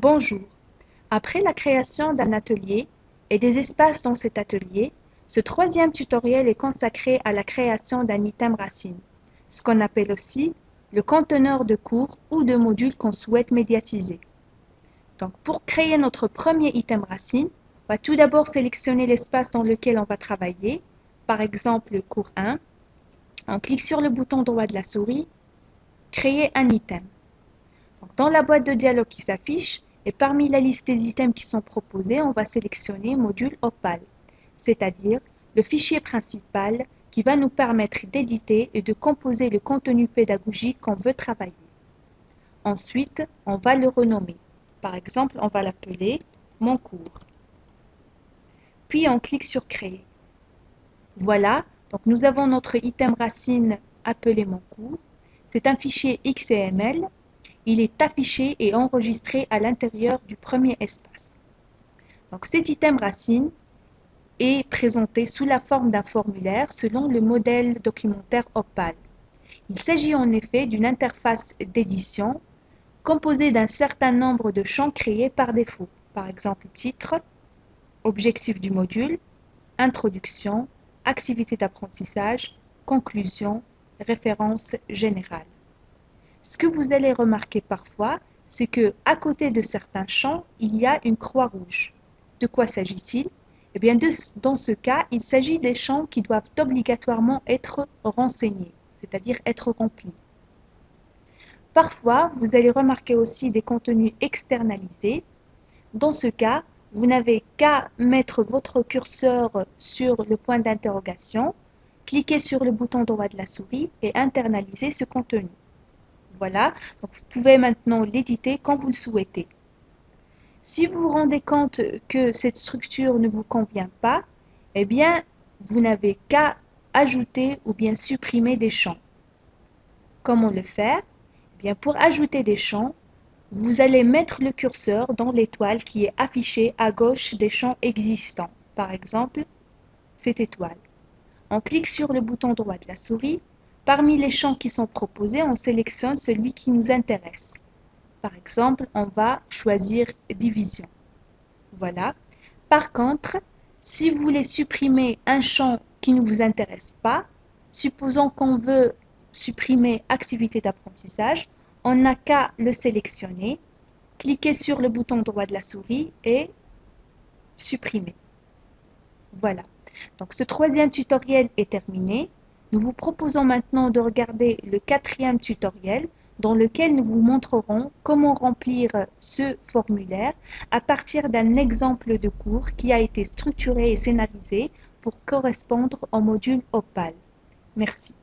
Bonjour. Après la création d'un atelier et des espaces dans cet atelier, ce troisième tutoriel est consacré à la création d'un item racine, ce qu'on appelle aussi le conteneur de cours ou de module qu'on souhaite médiatiser. Donc, pour créer notre premier item racine, on va tout d'abord sélectionner l'espace dans lequel on va travailler, par exemple le cours 1. On clique sur le bouton droit de la souris, créer un item. Donc, dans la boîte de dialogue qui s'affiche, et parmi la liste des items qui sont proposés, on va sélectionner module Opal, c'est-à-dire le fichier principal qui va nous permettre d'éditer et de composer le contenu pédagogique qu'on veut travailler. Ensuite, on va le renommer. Par exemple, on va l'appeler Mon cours. Puis on clique sur Créer. Voilà, donc nous avons notre item racine appelé Mon cours. C'est un fichier XML. Il est affiché et enregistré à l'intérieur du premier espace. Donc cet item racine est présenté sous la forme d'un formulaire selon le modèle documentaire Opal. Il s'agit en effet d'une interface d'édition composée d'un certain nombre de champs créés par défaut, par exemple titre, objectif du module, introduction, activité d'apprentissage, conclusion, référence générale. Ce que vous allez remarquer parfois, c'est que à côté de certains champs, il y a une croix rouge. De quoi s'agit-il? Eh bien, dans ce cas, il s'agit des champs qui doivent obligatoirement être renseignés, c'est-à-dire être remplis. Parfois, vous allez remarquer aussi des contenus externalisés. Dans ce cas, vous n'avez qu'à mettre votre curseur sur le point d'interrogation, cliquer sur le bouton droit de la souris et internaliser ce contenu. Voilà, donc vous pouvez maintenant l'éditer quand vous le souhaitez. Si vous vous rendez compte que cette structure ne vous convient pas, eh bien, vous n'avez qu'à ajouter ou bien supprimer des champs. Comment le faire? Eh bien, pour ajouter des champs, vous allez mettre le curseur dans l'étoile qui est affichée à gauche des champs existants. Par exemple, cette étoile. On clique sur le bouton droit de la souris. Parmi les champs qui sont proposés, on sélectionne celui qui nous intéresse. Par exemple, on va choisir division. Voilà. Par contre, si vous voulez supprimer un champ qui ne vous intéresse pas, supposons qu'on veut supprimer activité d'apprentissage, on n'a qu'à le sélectionner, cliquer sur le bouton droit de la souris et supprimer. Voilà. Donc ce troisième tutoriel est terminé. Nous vous proposons maintenant de regarder le quatrième tutoriel dans lequel nous vous montrerons comment remplir ce formulaire à partir d'un exemple de cours qui a été structuré et scénarisé pour correspondre au module Opal. Merci.